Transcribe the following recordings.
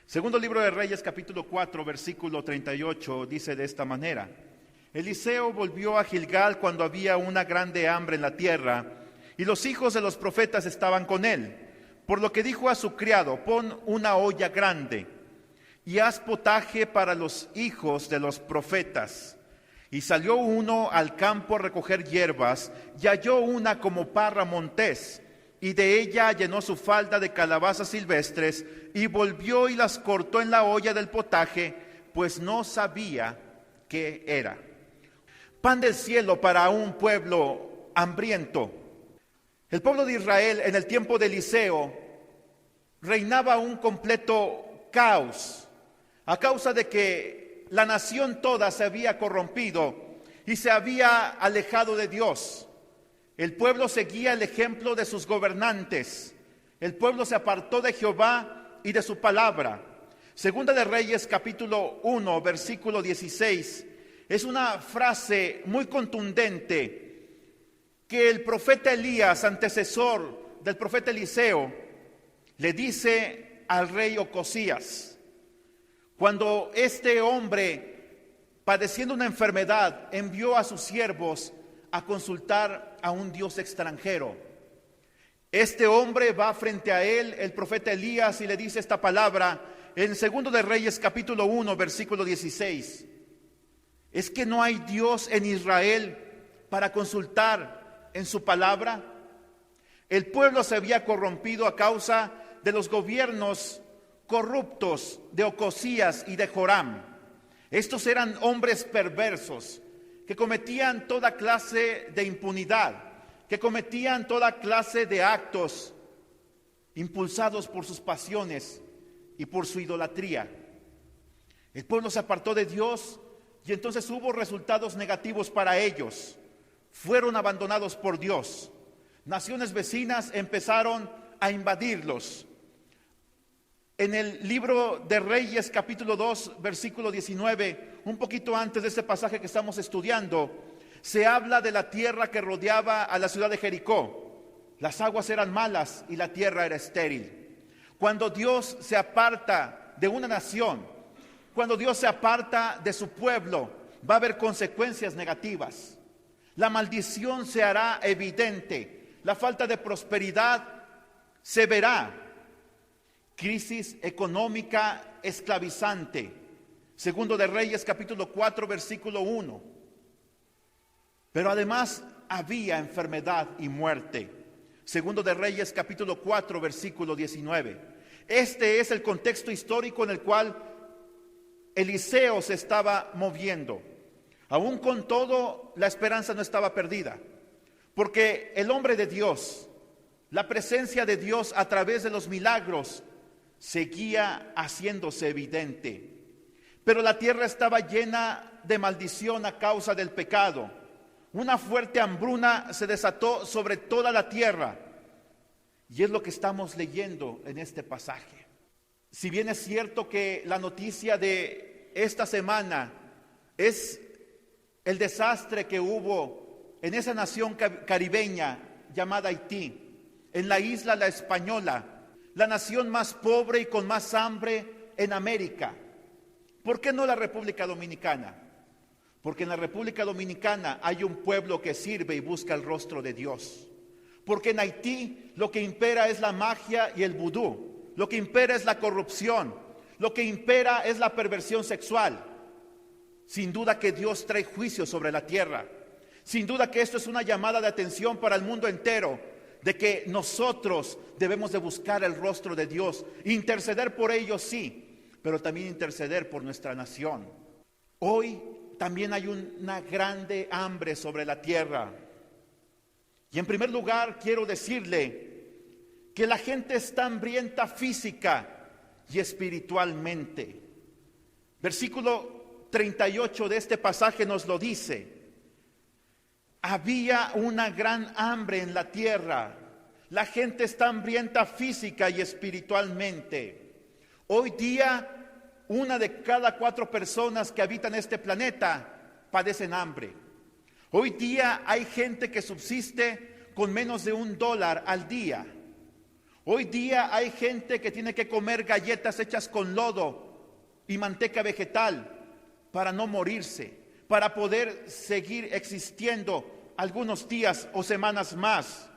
Segundo libro de Reyes, capítulo 4, versículo 38, dice de esta manera: Eliseo volvió a Gilgal cuando había una grande hambre en la tierra, y los hijos de los profetas estaban con él. Por lo que dijo a su criado: pon una olla grande y haz potaje para los hijos de los profetas. Y salió uno al campo a recoger hierbas, y halló una como parra montés, y de ella llenó su falda de calabazas silvestres, y volvió y las cortó en la olla del potaje, pues no sabía qué era. Pan del cielo para un pueblo hambriento. El pueblo de Israel en el tiempo de Eliseo reinaba un completo caos, a causa de que la nación toda se había corrompido y se había alejado de Dios. El pueblo seguía el ejemplo de sus gobernantes. El pueblo se apartó de Jehová y de su palabra. Segunda de Reyes, capítulo 1, versículo 16, es una frase muy contundente que el profeta Elías, antecesor del profeta Eliseo, le dice al rey Ocosías. Cuando este hombre, padeciendo una enfermedad, envió a sus siervos a consultar a un Dios extranjero. Este hombre va frente a él, el profeta Elías, y le dice esta palabra en Segundo de Reyes, capítulo 1, versículo 16. ¿Es que no hay Dios en Israel para consultar en su palabra? El pueblo se había corrompido a causa de los gobiernos corruptos de Ocosías y de Joram. Estos eran hombres perversos que cometían toda clase de impunidad, que cometían toda clase de actos impulsados por sus pasiones y por su idolatría. El pueblo se apartó de Dios y entonces hubo resultados negativos para ellos. Fueron abandonados por Dios. Naciones vecinas empezaron a invadirlos. En el libro de Reyes, capítulo 2, versículo 19, un poquito antes de este pasaje que estamos estudiando, se habla de la tierra que rodeaba a la ciudad de Jericó. Las aguas eran malas y la tierra era estéril. Cuando Dios se aparta de una nación, cuando Dios se aparta de su pueblo, va a haber consecuencias negativas. La maldición se hará evidente, la falta de prosperidad se verá. Crisis económica esclavizante. Segundo de Reyes, capítulo 4, versículo 1. Pero además había enfermedad y muerte. Segundo de Reyes, capítulo 4, versículo 19. Este es el contexto histórico en el cual Eliseo se estaba moviendo. Aún con todo, la esperanza no estaba perdida, porque el hombre de Dios, la presencia de Dios a través de los milagros, seguía haciéndose evidente. Pero la tierra estaba llena de maldición a causa del pecado. Una fuerte hambruna se desató sobre toda la tierra. Y es lo que estamos leyendo en este pasaje. Si bien es cierto que la noticia de esta semana es el desastre que hubo en esa nación caribeña llamada Haití, en la isla La Española, la nación más pobre y con más hambre en América. ¿Por qué no la República Dominicana? Porque en la República Dominicana hay un pueblo que sirve y busca el rostro de Dios. Porque en Haití lo que impera es la magia y el vudú. Lo que impera es la corrupción. Lo que impera es la perversión sexual. Sin duda que Dios trae juicio sobre la tierra. Sin duda que esto es una llamada de atención para el mundo entero, de que nosotros debemos de buscar el rostro de Dios, interceder por ellos, sí, pero también interceder por nuestra nación. Hoy también hay una grande hambre sobre la tierra. Y en primer lugar quiero decirle que la gente está hambrienta física y espiritualmente. Versículo 38 de este pasaje nos lo dice. Había una gran hambre en la tierra. La gente está hambrienta física y espiritualmente. Hoy día, 1 de cada 4 personas que habitan este planeta padecen hambre. Hoy día hay gente que subsiste con menos de $1 al día. Hoy día hay gente que tiene que comer galletas hechas con lodo y manteca vegetal para no morirse, para poder seguir existiendo algunos días o semanas más.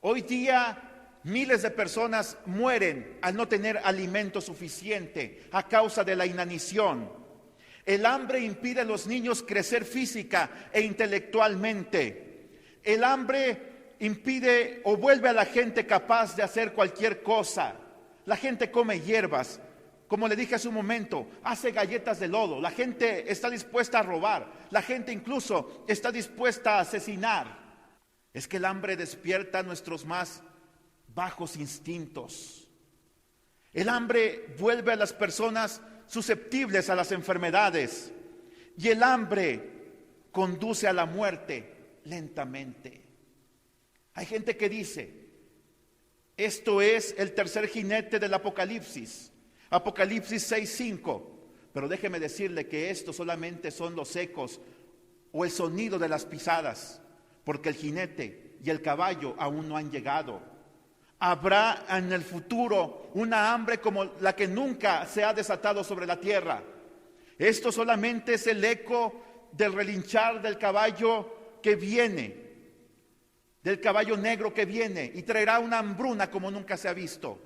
Hoy día miles de personas mueren al no tener alimento suficiente a causa de la inanición. El hambre impide a los niños crecer física e intelectualmente. El hambre impide o vuelve a la gente capaz de hacer cualquier cosa. La gente come hierbas, como le dije hace un momento, hace galletas de lodo. La gente está dispuesta a robar, la gente incluso está dispuesta a asesinar. Es que el hambre despierta nuestros más bajos instintos. El hambre vuelve a las personas susceptibles a las enfermedades, y el hambre conduce a la muerte lentamente. Hay gente que dice, esto es el tercer jinete del Apocalipsis, Apocalipsis 6:5, pero déjeme decirle que esto solamente son los ecos o el sonido de las pisadas, porque el jinete y el caballo aún no han llegado. Habrá en el futuro una hambre como la que nunca se ha desatado sobre la tierra. Esto solamente es el eco del relinchar del caballo que viene, del caballo negro que viene y traerá una hambruna como nunca se ha visto.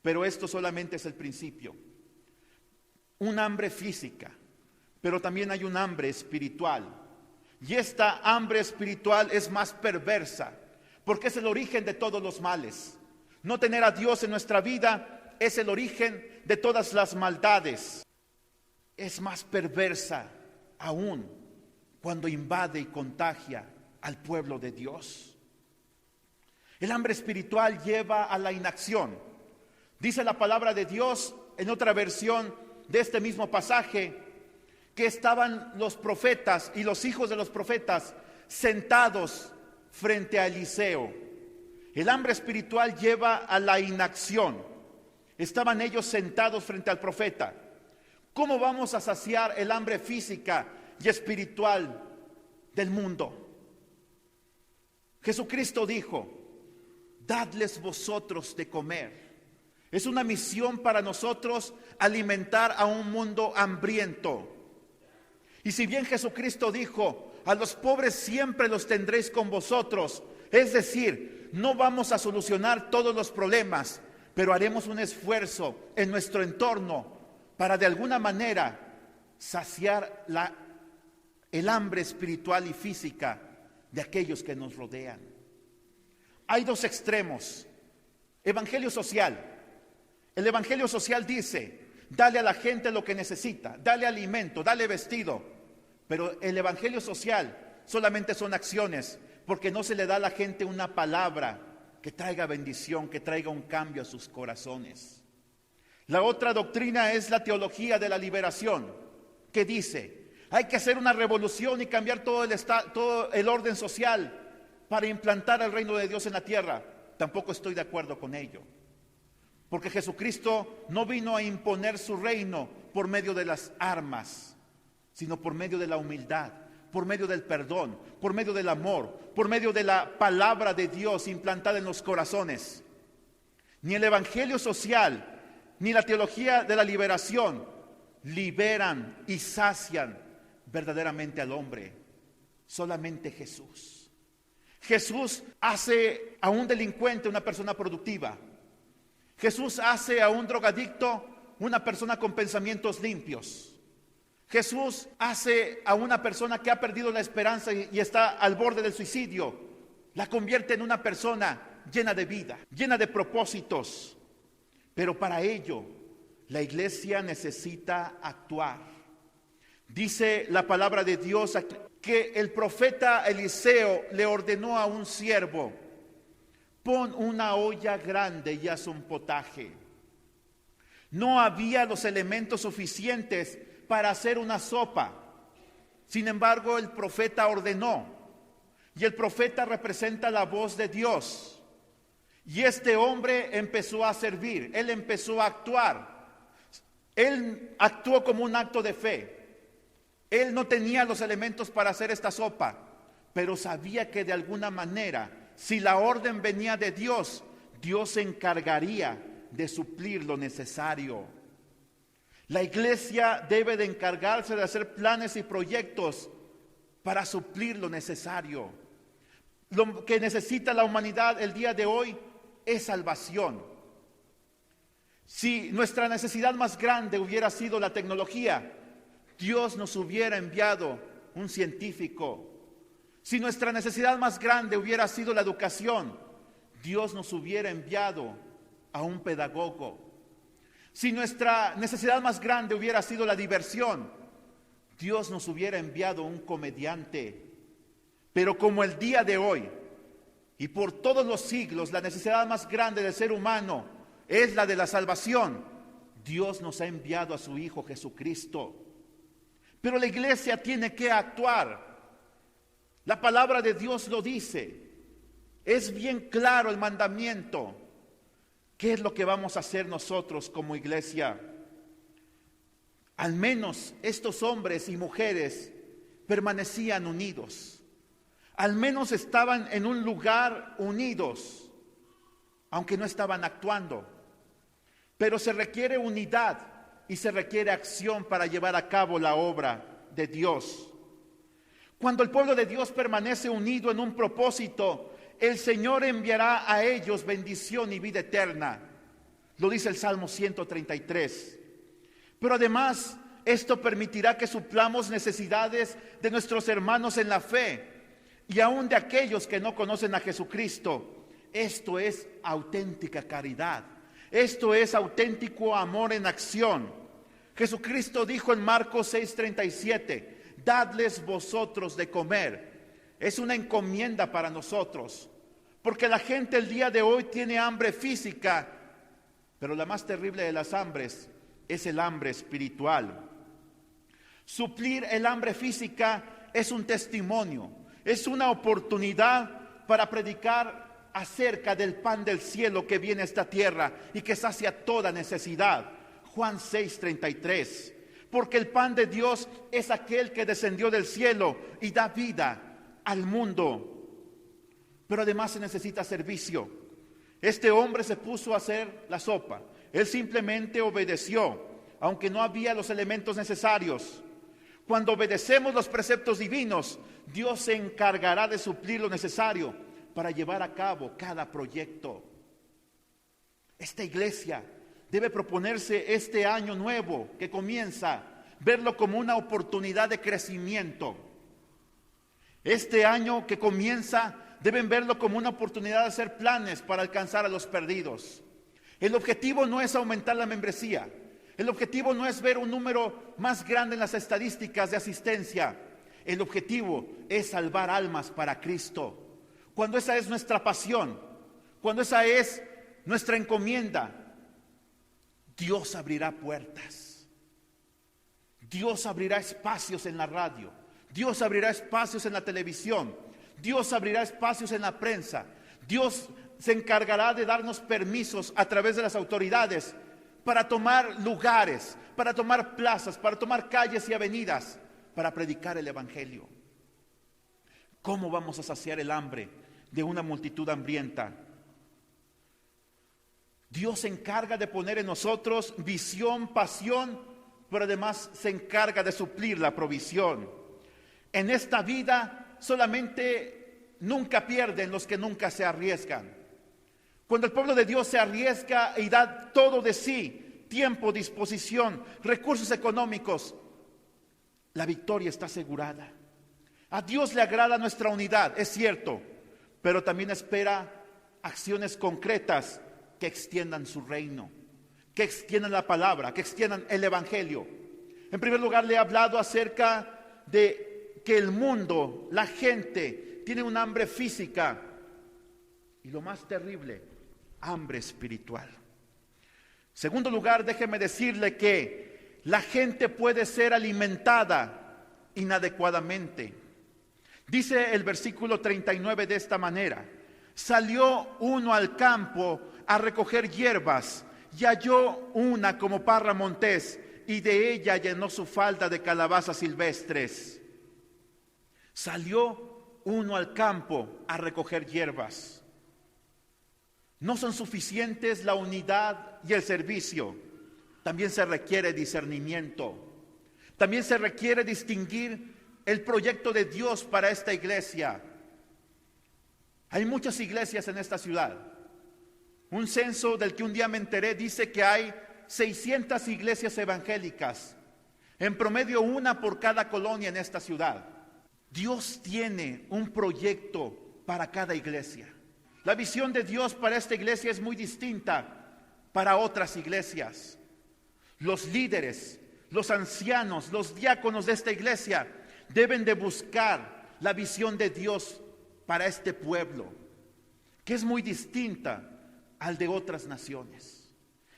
Pero esto solamente es el principio. Un hambre física, pero también hay un hambre espiritual. Y esta hambre espiritual es más perversa, porque es el origen de todos los males. No tener a Dios en nuestra vida es el origen de todas las maldades. Es más perversa aún cuando invade y contagia al pueblo de Dios. El hambre espiritual lleva a la inacción. Dice la palabra de Dios en otra versión de este mismo pasaje que estaban los profetas y los hijos de los profetas sentados frente a Eliseo. El hambre espiritual lleva a la inacción. Estaban ellos sentados frente al profeta. ¿Cómo vamos a saciar el hambre física y espiritual del mundo? Jesucristo dijo, dadles vosotros de comer. Es una misión para nosotros alimentar a un mundo hambriento. Y si bien Jesucristo dijo, a los pobres siempre los tendréis con vosotros, es decir, no vamos a solucionar todos los problemas, pero haremos un esfuerzo en nuestro entorno para de alguna manera saciar el hambre espiritual y física de aquellos que nos rodean. Hay dos extremos. Evangelio social. El evangelio social dice, dale a la gente lo que necesita, dale alimento, dale vestido. Pero el evangelio social solamente son acciones, porque no se le da a la gente una palabra que traiga bendición, que traiga un cambio a sus corazones. La otra doctrina es la teología de la liberación, que dice, hay que hacer una revolución y cambiar todo el orden social para implantar el reino de Dios en la tierra. Tampoco estoy de acuerdo con ello, porque Jesucristo no vino a imponer su reino por medio de las armas, sino por medio de la humildad, por medio del perdón, por medio del amor, por medio de la palabra de Dios implantada en los corazones. Ni el evangelio social, ni la teología de la liberación liberan y sacian verdaderamente al hombre. Solamente Jesús. Jesús hace a un delincuente una persona productiva. Jesús hace a un drogadicto una persona con pensamientos limpios. Jesús hace a una persona que ha perdido la esperanza y está al borde del suicidio, la convierte en una persona llena de vida, llena de propósitos. Pero para ello, la iglesia necesita actuar. Dice la palabra de Dios que el profeta Eliseo le ordenó a un siervo, pon una olla grande y haz un potaje. No había los elementos suficientes para hacer una sopa. Sin embargo, el profeta ordenó, y el profeta representa la voz de Dios. Y este hombre empezó a servir, él empezó a actuar. Él actuó como un acto de fe. Él no tenía los elementos para hacer esta sopa, pero sabía que de alguna manera, si la orden venía de Dios, Dios se encargaría de suplir lo necesario. La iglesia debe de encargarse de hacer planes y proyectos para suplir lo necesario. Lo que necesita la humanidad el día de hoy es salvación. Si nuestra necesidad más grande hubiera sido la tecnología, Dios nos hubiera enviado un científico. Si nuestra necesidad más grande hubiera sido la educación, Dios nos hubiera enviado a un pedagogo. Si nuestra necesidad más grande hubiera sido la diversión, Dios nos hubiera enviado un comediante. Pero como el día de hoy y por todos los siglos la necesidad más grande del ser humano es la de la salvación, Dios nos ha enviado a su Hijo Jesucristo. Pero la iglesia tiene que actuar. La palabra de Dios lo dice. Es bien claro el mandamiento. ¿Qué es lo que vamos a hacer nosotros como iglesia? Al menos estos hombres y mujeres permanecían unidos. Al menos estaban en un lugar unidos, aunque no estaban actuando. Pero se requiere unidad y se requiere acción para llevar a cabo la obra de Dios. Cuando el pueblo de Dios permanece unido en un propósito, el Señor enviará a ellos bendición y vida eterna. Lo dice el Salmo 133. Pero además, esto permitirá que suplamos necesidades de nuestros hermanos en la fe y aún de aquellos que no conocen a Jesucristo. Esto es auténtica caridad. Esto es auténtico amor en acción. Jesucristo dijo en Marcos 6:37, dadles vosotros de comer. Es una encomienda para nosotros, porque la gente el día de hoy tiene hambre física, pero la más terrible de las hambres es el hambre espiritual. Suplir el hambre física es un testimonio, es una oportunidad para predicar acerca del pan del cielo que viene a esta tierra y que sacia toda necesidad. Juan 6:33. Porque el pan de Dios es aquel que descendió del cielo y da vida al mundo. Pero además se necesita servicio. Este hombre se puso a hacer la sopa. Él simplemente obedeció, aunque no había los elementos necesarios. Cuando obedecemos los preceptos divinos, Dios se encargará de suplir lo necesario para llevar a cabo cada proyecto. Esta iglesia debe proponerse este año nuevo que comienza, verlo como una oportunidad de crecimiento. Este año que comienza, deben verlo como una oportunidad de hacer planes para alcanzar a los perdidos. El objetivo no es aumentar la membresía. El objetivo no es ver un número más grande en las estadísticas de asistencia. El objetivo es salvar almas para Cristo. Cuando esa es nuestra pasión, cuando esa es nuestra encomienda, Dios abrirá puertas. Dios abrirá espacios en la radio. Dios abrirá espacios en la televisión. Dios abrirá espacios en la prensa. Dios se encargará de darnos permisos a través de las autoridades para tomar lugares, para tomar plazas, para tomar calles y avenidas, para predicar el evangelio. ¿Cómo vamos a saciar el hambre de una multitud hambrienta? Dios se encarga de poner en nosotros visión, pasión, pero además se encarga de suplir la provisión. En esta vida solamente nunca pierden los que nunca se arriesgan. Cuando el pueblo de Dios se arriesga y da todo de sí, tiempo, disposición, recursos económicos, la victoria está asegurada. A Dios le agrada nuestra unidad, es cierto, pero también espera acciones concretas que extiendan su reino, que extiendan la palabra, que extiendan el evangelio. En primer lugar, le he hablado acerca de que el mundo, la gente, tiene un hambre física y lo más terrible, hambre espiritual. Segundo lugar, déjeme decirle que la gente puede ser alimentada inadecuadamente. Dice el versículo 39 de esta manera: salió uno al campo a recoger hierbas y halló una como parra montés, y de ella llenó su falda de calabazas silvestres. Salió uno al campo a recoger hierbas. No son suficientes la unidad y el servicio. También se requiere discernimiento. También se requiere distinguir el proyecto de Dios para esta iglesia. Hay muchas iglesias en esta ciudad. Un censo del que un día me enteré dice que hay 600 iglesias evangélicas, en promedio una por cada colonia en esta ciudad. Dios tiene un proyecto para cada iglesia. La visión de Dios para esta iglesia es muy distinta para otras iglesias. Los líderes, los ancianos, los diáconos de esta iglesia deben de buscar la visión de Dios para este pueblo, que es muy distinta al de otras naciones,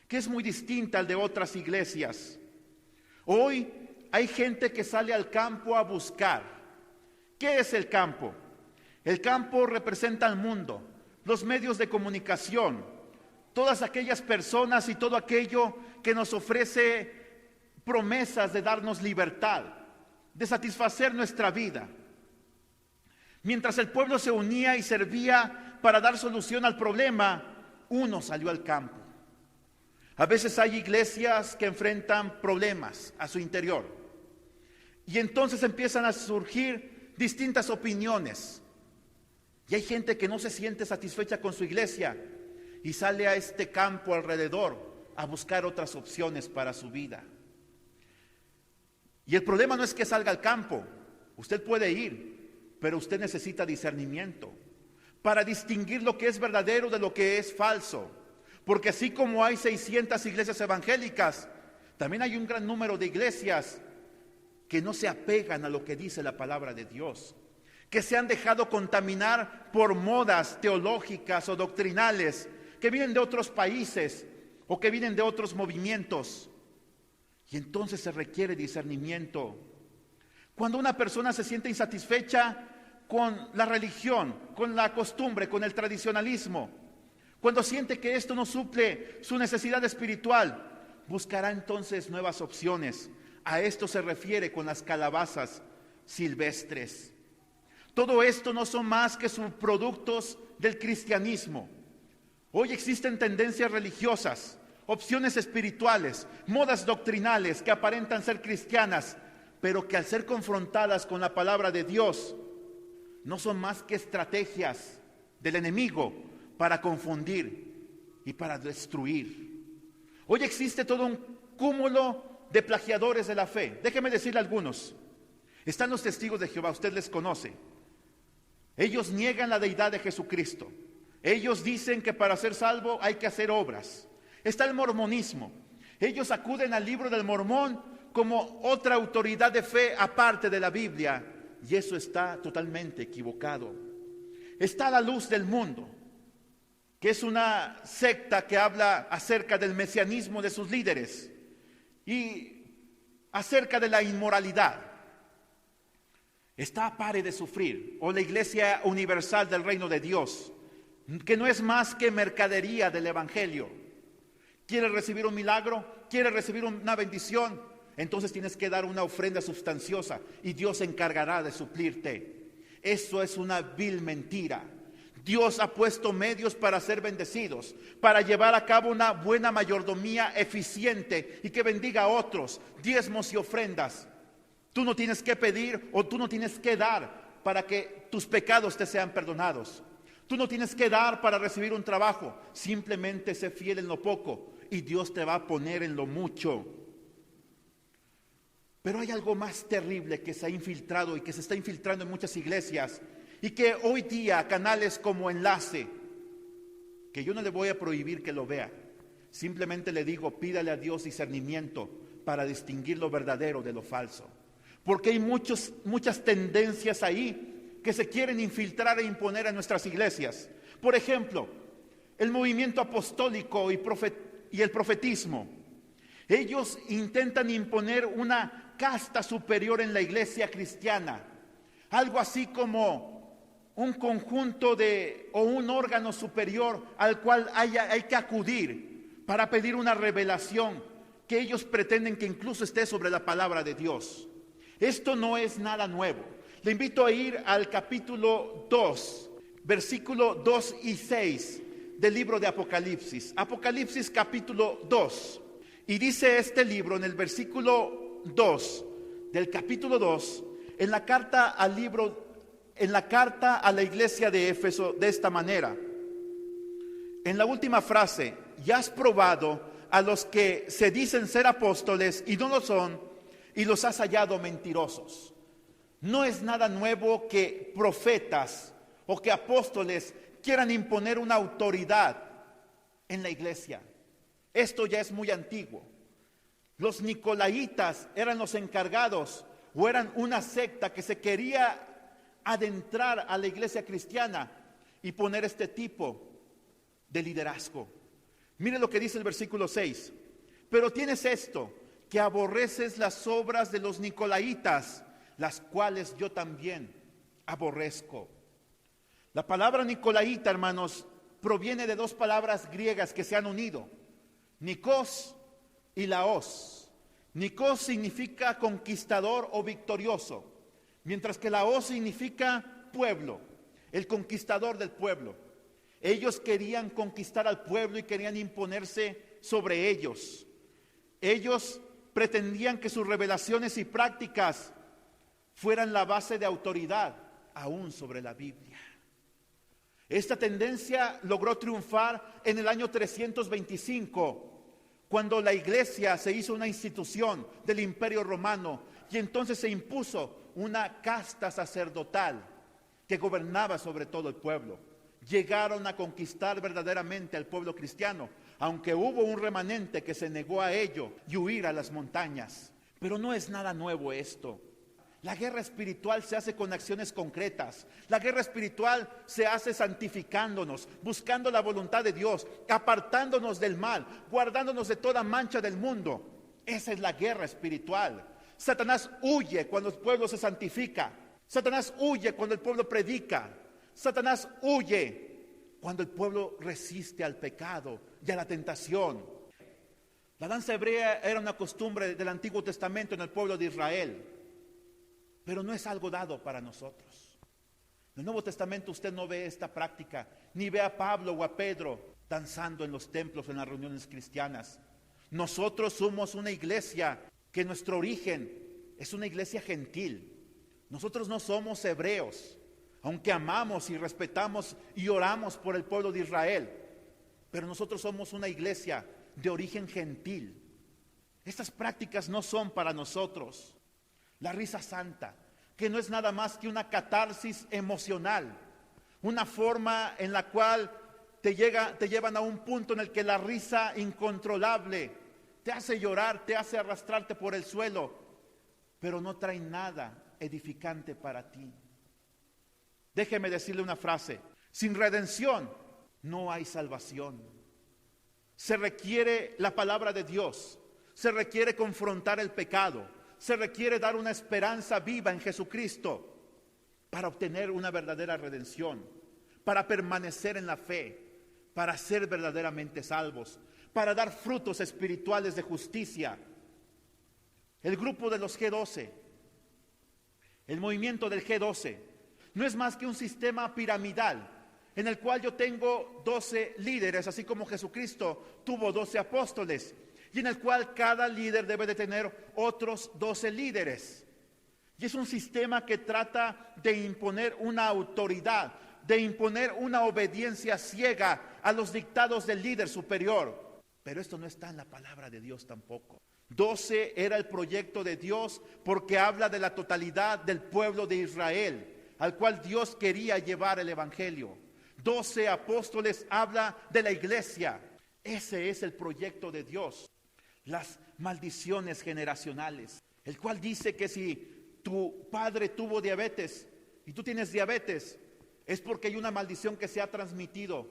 que es muy distinta al de otras iglesias. Hoy hay gente que sale al campo a buscar. ¿Qué es el campo? El campo representa al mundo, los medios de comunicación, todas aquellas personas y todo aquello que nos ofrece promesas de darnos libertad, de satisfacer nuestra vida. Mientras el pueblo se unía y servía para dar solución al problema, uno salió al campo. A veces hay iglesias que enfrentan problemas a su interior y entonces empiezan a surgir distintas opiniones. Y hay gente que no se siente satisfecha con su iglesia y sale a este campo alrededor a buscar otras opciones para su vida. Y el problema no es que salga al campo. Usted puede ir, pero usted necesita discernimiento para distinguir lo que es verdadero de lo que es falso. Porque así como hay 600 iglesias evangélicas, también hay un gran número de iglesias que no se apegan a lo que dice la palabra de Dios, que se han dejado contaminar por modas teológicas o doctrinales que vienen de otros países o que vienen de otros movimientos. Y entonces se requiere discernimiento. Cuando una persona se siente insatisfecha con la religión, con la costumbre, con el tradicionalismo, cuando siente que esto no suple su necesidad espiritual, buscará entonces nuevas opciones. A esto se refiere con las calabazas silvestres. Todo esto no son más que subproductos del cristianismo. Hoy existen tendencias religiosas, opciones espirituales, modas doctrinales que aparentan ser cristianas, pero que al ser confrontadas con la palabra de Dios, no son más que estrategias del enemigo para confundir y para destruir. Hoy existe todo un cúmulo de plagiadores de la fe. Déjeme decirle algunos. Están los testigos de Jehová, usted les conoce. Ellos niegan la deidad de Jesucristo. Ellos dicen que para ser salvo hay que hacer obras. Está el mormonismo. Ellos acuden al libro del Mormón como otra autoridad de fe aparte de la Biblia, y eso está totalmente equivocado. Está la Luz del Mundo, que es una secta que habla acerca del mesianismo de sus líderes y acerca de la inmoralidad. Está Pare de Sufrir, o la Iglesia Universal del Reino de Dios, que no es más que mercadería del Evangelio. ¿Quieres recibir un milagro? ¿Quieres recibir una bendición? Entonces tienes que dar una ofrenda sustanciosa y Dios se encargará de suplirte. Eso es una vil mentira. Dios ha puesto medios para ser bendecidos, para llevar a cabo una buena mayordomía eficiente y que bendiga a otros, diezmos y ofrendas. Tú no tienes que pedir o tú no tienes que dar para que tus pecados te sean perdonados. Tú no tienes que dar para recibir un trabajo. Simplemente sé fiel en lo poco y Dios te va a poner en lo mucho. Pero hay algo más terrible que se ha infiltrado y que se está infiltrando en muchas iglesias y que hoy día canales como Enlace, que yo no le voy a prohibir que lo vea, simplemente le digo, pídale a Dios discernimiento para distinguir lo verdadero de lo falso. Porque hay muchas tendencias ahí que se quieren infiltrar e imponer a nuestras iglesias. Por ejemplo, el movimiento apostólico y el profetismo. Ellos intentan imponer una casta superior en la iglesia cristiana. Algo así como un conjunto o un órgano superior al cual hay que acudir para pedir una revelación que ellos pretenden que incluso esté sobre la palabra de Dios. Esto no es nada nuevo. Le invito a ir al capítulo 2, versículo 2 y 6 del libro de Apocalipsis. Apocalipsis capítulo 2. Y dice este libro en el versículo 2 del capítulo 2, en la carta a la iglesia de Éfeso, de esta manera. En la última frase: ya has probado a los que se dicen ser apóstoles y no lo son, y los has hallado mentirosos. No es nada nuevo que profetas o que apóstoles quieran imponer una autoridad en la iglesia. Esto ya es muy antiguo. Los nicolaitas eran los encargados, o eran una secta que se quería adentrar a la iglesia cristiana y poner este tipo de liderazgo. Mire lo que dice el versículo 6. Pero tienes esto, que aborreces las obras de los nicolaitas, las cuales yo también aborrezco. La palabra nicolaita, hermanos, proviene de dos palabras griegas que se han unido: Nikos y Laos. Nikos significa conquistador o victorioso, mientras que Laos significa pueblo, el conquistador del pueblo. Ellos querían conquistar al pueblo y querían imponerse sobre ellos. Ellos pretendían que sus revelaciones y prácticas fueran la base de autoridad aún sobre la Biblia. Esta tendencia logró triunfar en el año 325, cuando la iglesia se hizo una institución del Imperio Romano, y entonces se impuso una casta sacerdotal que gobernaba sobre todo el pueblo. Llegaron a conquistar verdaderamente al pueblo cristiano, aunque hubo un remanente que se negó a ello y huir a las montañas. Pero no es nada nuevo esto. La guerra espiritual se hace con acciones concretas. La guerra espiritual se hace santificándonos, buscando la voluntad de Dios, apartándonos del mal, guardándonos de toda mancha del mundo. Esa es la guerra espiritual. Satanás huye cuando el pueblo se santifica. Satanás huye cuando el pueblo predica. Satanás huye cuando el pueblo resiste al pecado y a la tentación. La danza hebrea era una costumbre del Antiguo Testamento en el pueblo de Israel, pero no es algo dado para nosotros. En el Nuevo Testamento usted no ve esta práctica, ni ve a Pablo o a Pedro danzando en los templos, en las reuniones cristianas. Nosotros somos una iglesia que nuestro origen es una iglesia gentil. Nosotros no somos hebreos, aunque amamos y respetamos y oramos por el pueblo de Israel, pero nosotros somos una iglesia de origen gentil. Estas prácticas no son para nosotros. La risa santa, que no es nada más que una catarsis emocional, una forma en la cual te llevan a un punto en el que la risa incontrolable te hace llorar, te hace arrastrarte por el suelo, pero no trae nada edificante para ti. Déjeme decirle una frase: sin redención no hay salvación. Se requiere la palabra de Dios, se requiere confrontar el pecado, se requiere dar una esperanza viva en Jesucristo para obtener una verdadera redención, para permanecer en la fe, para ser verdaderamente salvos, para dar frutos espirituales de justicia. El grupo de los G12, el movimiento del G12, no es más que un sistema piramidal en el cual yo tengo 12 líderes, así como Jesucristo tuvo 12 apóstoles, y en el cual cada líder debe de tener otros 12 líderes. Y es un sistema que trata de imponer una autoridad, de imponer una obediencia ciega a los dictados del líder superior. Pero esto no está en la palabra de Dios tampoco. 12 era el proyecto de Dios porque habla de la totalidad del pueblo de Israel, al cual Dios quería llevar el evangelio. 12 apóstoles habla de la iglesia. Ese es el proyecto de Dios. Las maldiciones generacionales, el cual dice que si tu padre tuvo diabetes y tú tienes diabetes, es porque hay una maldición que se ha transmitido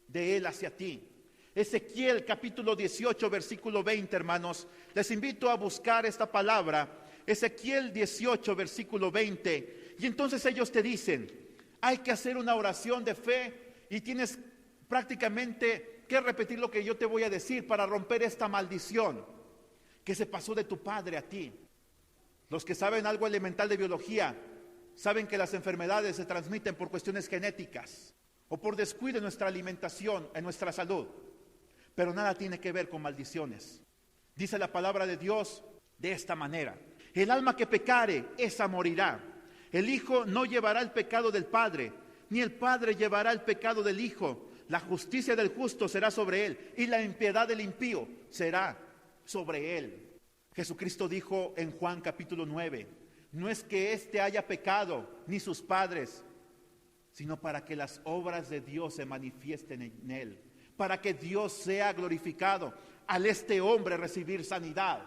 de él hacia ti. Ezequiel capítulo 18 versículo 20, hermanos, les invito a buscar esta palabra, Ezequiel 18 versículo 20, y entonces ellos te dicen: hay que hacer una oración de fe y tienes prácticamente que repetir lo que yo te voy a decir para romper esta maldición que se pasó de tu padre a ti. Los que saben algo elemental de biología saben que las enfermedades se transmiten por cuestiones genéticas. o por descuido en nuestra alimentación, en nuestra salud. Pero nada tiene que ver con maldiciones. Dice la palabra de Dios de esta manera: el alma que pecare, esa morirá. El Hijo no llevará el pecado del Padre, ni el Padre llevará el pecado del Hijo. La justicia del justo será sobre él, y la impiedad del impío será sobre él. Jesucristo dijo en Juan capítulo 9, no es que éste haya pecado, ni sus padres, sino para que las obras de Dios se manifiesten en él, para que Dios sea glorificado al este hombre recibir sanidad.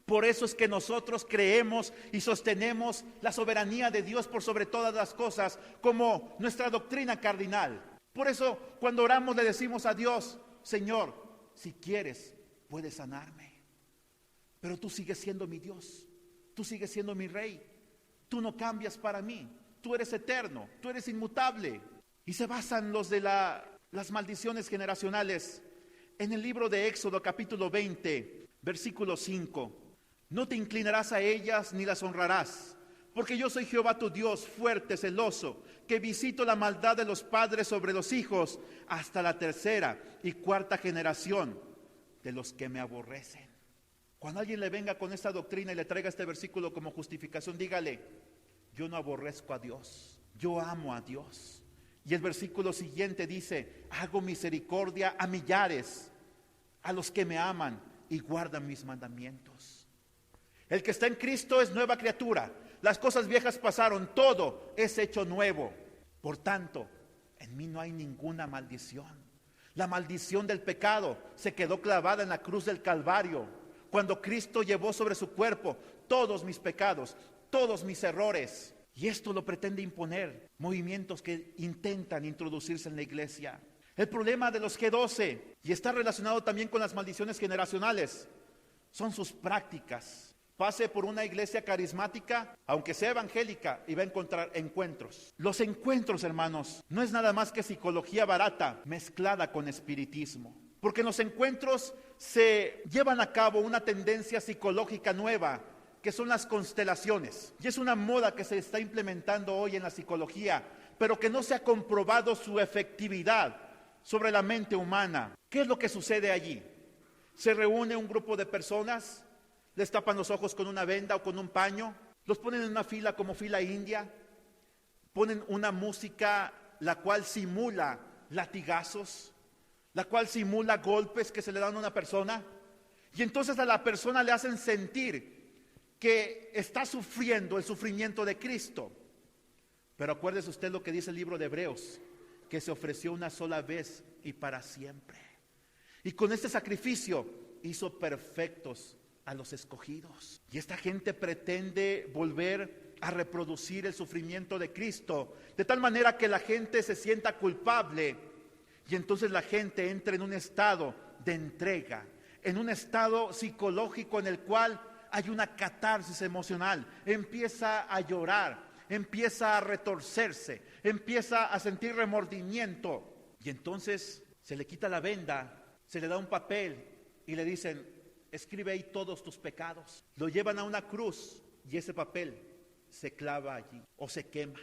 Por eso es que nosotros creemos y sostenemos la soberanía de Dios por sobre todas las cosas como nuestra doctrina cardinal. Por eso cuando oramos le decimos a Dios: Señor, si quieres, puedes sanarme. Pero tú sigues siendo mi Dios, tú sigues siendo mi Rey, tú no cambias para mí, tú eres eterno, tú eres inmutable. Y se basan los de las maldiciones generacionales en el libro de Éxodo capítulo 20, versículo 5. No te inclinarás a ellas ni las honrarás, porque yo soy Jehová tu Dios, fuerte, celoso, que visito la maldad de los padres sobre los hijos hasta la tercera y cuarta generación de los que me aborrecen. Cuando alguien le venga con esta doctrina y le traiga este versículo como justificación, dígale: yo no aborrezco a Dios, yo amo a Dios. Y el versículo siguiente dice: hago misericordia a millares, a los que me aman y guardan mis mandamientos. El que está en Cristo es nueva criatura. Las cosas viejas pasaron, todo es hecho nuevo. Por tanto, en mí no hay ninguna maldición. La maldición del pecado se quedó clavada en la cruz del Calvario, cuando Cristo llevó sobre su cuerpo todos mis pecados, todos mis errores. Y esto lo pretende imponer movimientos que intentan introducirse en la iglesia. El problema de los G12, y está relacionado también con las maldiciones generacionales, son sus prácticas. Pase por una iglesia carismática, aunque sea evangélica, y va a encontrar encuentros. Los encuentros, hermanos, no es nada más que psicología barata mezclada con espiritismo. Porque en los encuentros se llevan a cabo una tendencia psicológica nueva, que son las constelaciones. Y es una moda que se está implementando hoy en la psicología, pero que no se ha comprobado su efectividad sobre la mente humana. ¿Qué es lo que sucede allí? Se reúne un grupo de personas, les tapan los ojos con una venda o con un paño, los ponen en una fila como fila india, ponen una música la cual simula latigazos, la cual simula golpes que se le dan a una persona, y entonces a la persona le hacen sentir que está sufriendo el sufrimiento de Cristo. Pero acuérdese usted lo que dice el libro de Hebreos, que se ofreció una sola vez y para siempre. Y con este sacrificio hizo perfectos a los escogidos. Y esta gente pretende volver a reproducir el sufrimiento de Cristo, de tal manera que la gente se sienta culpable. Y entonces la gente entra en un estado de entrega, en un estado psicológico en el cual hay una catarsis emocional. Empieza a llorar, empieza a retorcerse, empieza a sentir remordimiento. Y entonces se le quita la venda, se le da un papel y le dicen: escribe ahí todos tus pecados. Lo llevan a una cruz y ese papel se clava allí o se quema.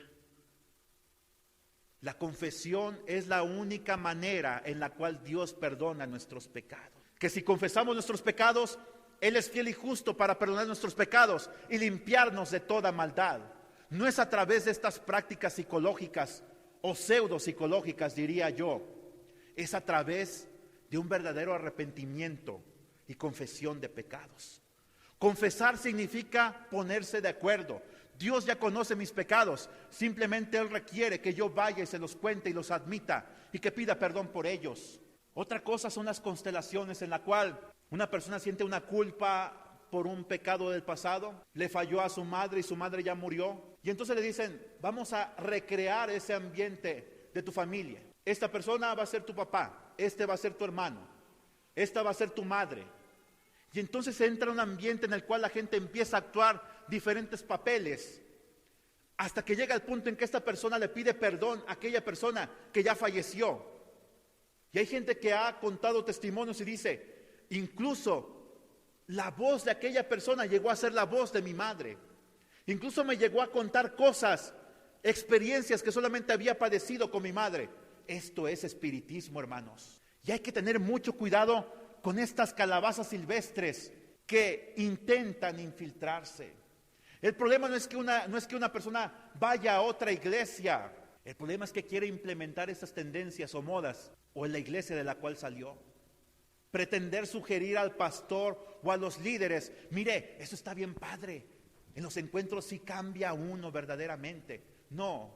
La confesión es la única manera en la cual Dios perdona nuestros pecados. Que si confesamos nuestros pecados, Él es fiel y justo para perdonar nuestros pecados y limpiarnos de toda maldad. No es a través de estas prácticas psicológicas o pseudo psicológicas, diría yo. Es a través de un verdadero arrepentimiento y confesión de pecados. Confesar significa ponerse de acuerdo. Dios ya conoce mis pecados, simplemente Él requiere que yo vaya y se los cuente y los admita y que pida perdón por ellos. Otra cosa son las constelaciones, en la cual una persona siente una culpa por un pecado del pasado, le falló a su madre y su madre ya murió, y entonces le dicen: vamos a recrear ese ambiente de tu familia. Esta persona va a ser tu papá, este va a ser tu hermano, esta va a ser tu madre. Y entonces entra un ambiente en el cual la gente empieza a actuar diferentes papeles, hasta que llega el punto en que esta persona le pide perdón a aquella persona que ya falleció. Y hay gente que ha contado testimonios y dice: incluso la voz de aquella persona llegó a ser la voz de mi madre. Incluso me llegó a contar cosas, experiencias que solamente había padecido con mi madre. Esto es espiritismo, hermanos. Y hay que tener mucho cuidado con estas calabazas silvestres que intentan infiltrarse. El problema no es que una persona vaya a otra iglesia. El problema es que quiere implementar esas tendencias o modas o en la iglesia de la cual salió. Pretender sugerir al pastor o a los líderes, mire, eso está bien padre. En los encuentros sí cambia uno verdaderamente. No,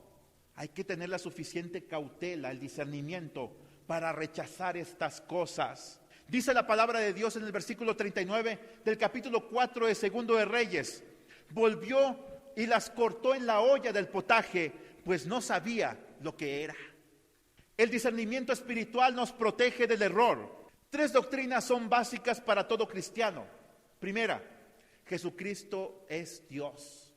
hay que tener la suficiente cautela, el discernimiento para rechazar estas cosas. Dice la palabra de Dios en el versículo 39 del capítulo 4 de Segundo de Reyes. Volvió y las cortó en la olla del potaje, pues no sabía lo que era. El discernimiento espiritual nos protege del error. 3 doctrinas son básicas para todo cristiano. Primera, Jesucristo es Dios.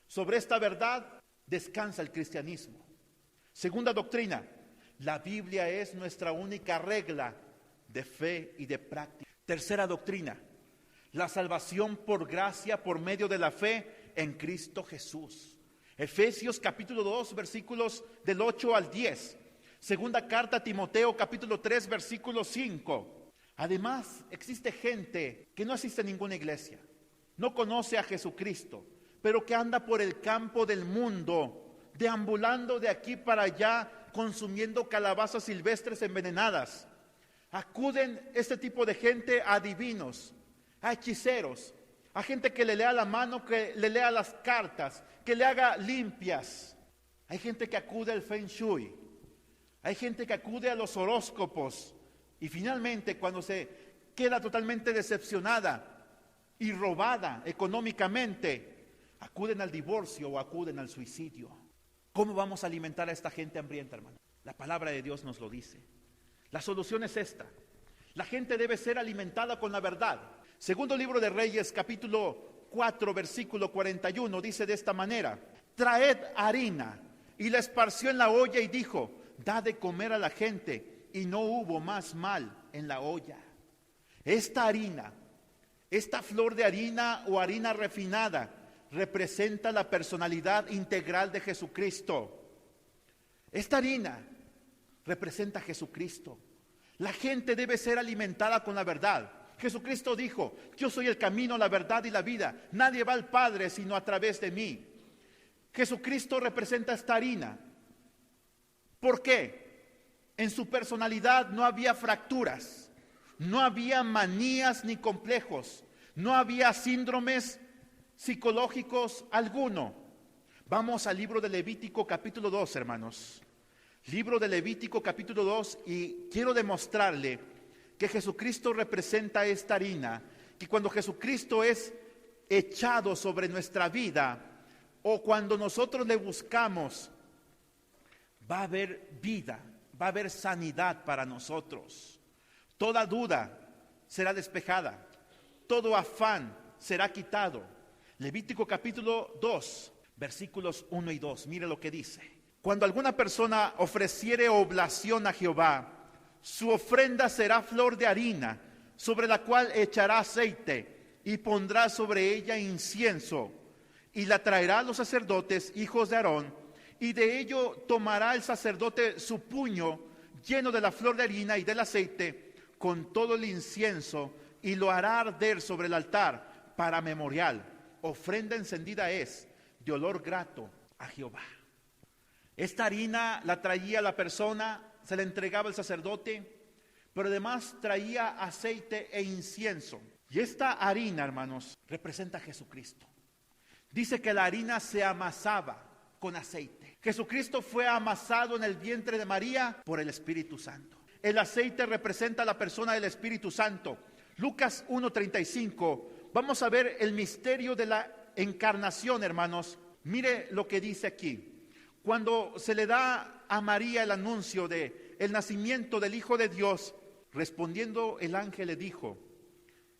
Sobre esta verdad descansa el cristianismo. Segunda doctrina, la Biblia es nuestra única regla de fe y de práctica. Tercera doctrina, la salvación por gracia por medio de la fe en Cristo Jesús. Efesios capítulo 2 versículos del 8 al 10. Segunda carta a Timoteo capítulo 3 versículo 5. Además, existe gente que no asiste a ninguna iglesia, no conoce a Jesucristo, pero que anda por el campo del mundo, deambulando de aquí para allá, consumiendo calabazas silvestres envenenadas. Acuden este tipo de gente a adivinos, a hechiceros, a gente que le lea la mano, que le lea las cartas, que le haga limpias. Hay gente que acude al Feng Shui, hay gente que acude a los horóscopos y finalmente cuando se queda totalmente decepcionada y robada económicamente, acuden al divorcio o acuden al suicidio. ¿Cómo vamos a alimentar a esta gente hambrienta, hermano? La palabra de Dios nos lo dice. La solución es esta. La gente debe ser alimentada con la verdad. Segundo libro de Reyes, capítulo 4, versículo 41, dice de esta manera: traed harina. Y la esparció en la olla y dijo: da de comer a la gente. Y no hubo más mal en la olla. Esta harina, esta flor de harina o harina refinada, representa la personalidad integral de Jesucristo. Esta harina representa a Jesucristo. La gente debe ser alimentada con la verdad. Jesucristo dijo: yo soy el camino, la verdad y la vida. Nadie va al Padre sino a través de mí. Jesucristo representa esta harina. ¿Por qué? En su personalidad no había fracturas, no había manías ni complejos, no había síndromes psicológicos alguno. Vamos al libro de Levítico capítulo 2, hermanos. Libro de Levítico capítulo 2, y quiero demostrarle que Jesucristo representa esta harina, que cuando Jesucristo es echado sobre nuestra vida o cuando nosotros le buscamos, va a haber vida, va a haber sanidad para nosotros. Toda duda será despejada, todo afán será quitado. Levítico capítulo 2, versículos 1 y 2, mire lo que dice. Cuando alguna persona ofreciere oblación a Jehová, su ofrenda será flor de harina, sobre la cual echará aceite y pondrá sobre ella incienso, y la traerá a los sacerdotes, hijos de Aarón, y de ello tomará el sacerdote su puño lleno de la flor de harina y del aceite, con todo el incienso, y lo hará arder sobre el altar para memorial. Ofrenda encendida es de olor grato a Jehová. Esta harina la traía la persona, se la entregaba el sacerdote, pero además traía aceite e incienso. Y esta harina, hermanos, representa a Jesucristo. Dice que la harina se amasaba con aceite. Jesucristo fue amasado en el vientre de María por el Espíritu Santo. El aceite representa a la persona del Espíritu Santo. Lucas 1:35. Vamos a ver el misterio de la encarnación, hermanos. Mire lo que dice aquí. Cuando se le da a María el anuncio de el nacimiento del Hijo de Dios, respondiendo el ángel le dijo: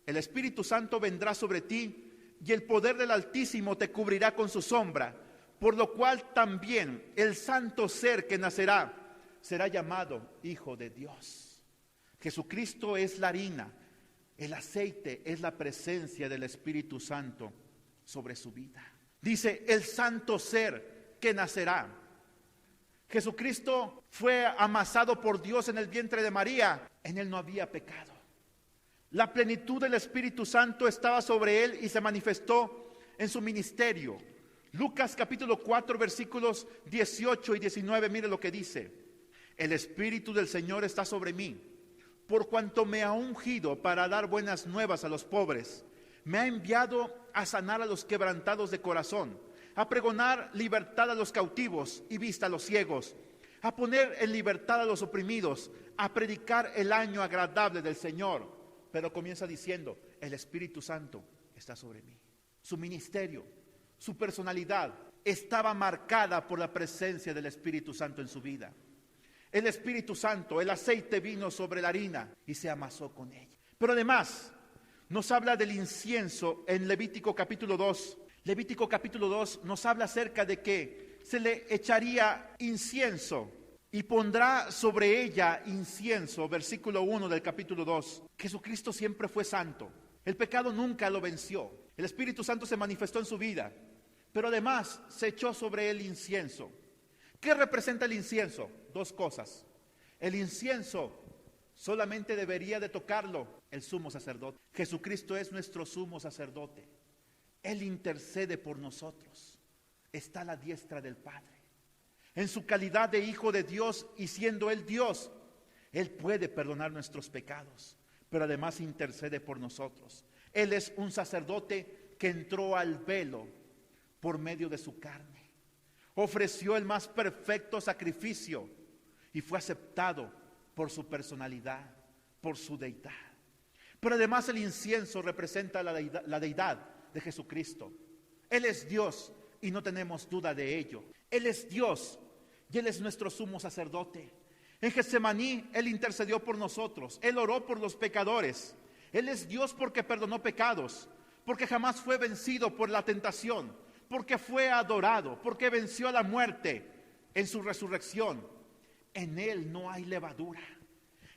el Espíritu Santo vendrá sobre ti y el poder del Altísimo te cubrirá con su sombra, por lo cual también el santo ser que nacerá será llamado Hijo de Dios. Jesucristo es la harina, el aceite es la presencia del Espíritu Santo sobre su vida. Dice el santo ser que nacerá. Jesucristo fue amasado por Dios en el vientre de María. En Él no había pecado. La plenitud del Espíritu Santo estaba sobre Él y se manifestó en su ministerio. Lucas capítulo 4 versículos 18 y 19, mire lo que dice. El Espíritu del Señor está sobre mí, por cuanto me ha ungido para dar buenas nuevas a los pobres. Me ha enviado a sanar a los quebrantados de corazón, a pregonar libertad a los cautivos y vista a los ciegos, a poner en libertad a los oprimidos, a predicar el año agradable del Señor. Pero comienza diciendo, el Espíritu Santo está sobre mí. Su ministerio, su personalidad estaba marcada por la presencia del Espíritu Santo en su vida. El Espíritu Santo, el aceite vino sobre la harina y se amasó con ella. Pero además nos habla del incienso en Levítico capítulo 2. Levítico capítulo 2 nos habla acerca de que se le echaría incienso y pondrá sobre ella incienso. Versículo 1 del capítulo 2. Jesucristo siempre fue santo. El pecado nunca lo venció. El Espíritu Santo se manifestó en su vida, pero además se echó sobre él incienso. ¿Qué representa el incienso? Dos cosas. El incienso solamente debería de tocarlo el sumo sacerdote. Jesucristo es nuestro sumo sacerdote. Él intercede por nosotros. Está a la diestra del Padre. En su calidad de Hijo de Dios y siendo Él Dios, Él puede perdonar nuestros pecados, pero además intercede por nosotros. Él es un sacerdote que entró al velo por medio de su carne. Ofreció el más perfecto sacrificio y fue aceptado por su personalidad, por su deidad. Pero además el incienso representa la deidad de Jesucristo. Él es Dios y no tenemos duda de ello. Él es Dios y Él es nuestro sumo sacerdote. En Getsemaní Él intercedió por nosotros. Él oró por los pecadores. Él es Dios porque perdonó pecados, porque jamás fue vencido por la tentación, porque fue adorado, porque venció a la muerte en su resurrección. En Él no hay levadura.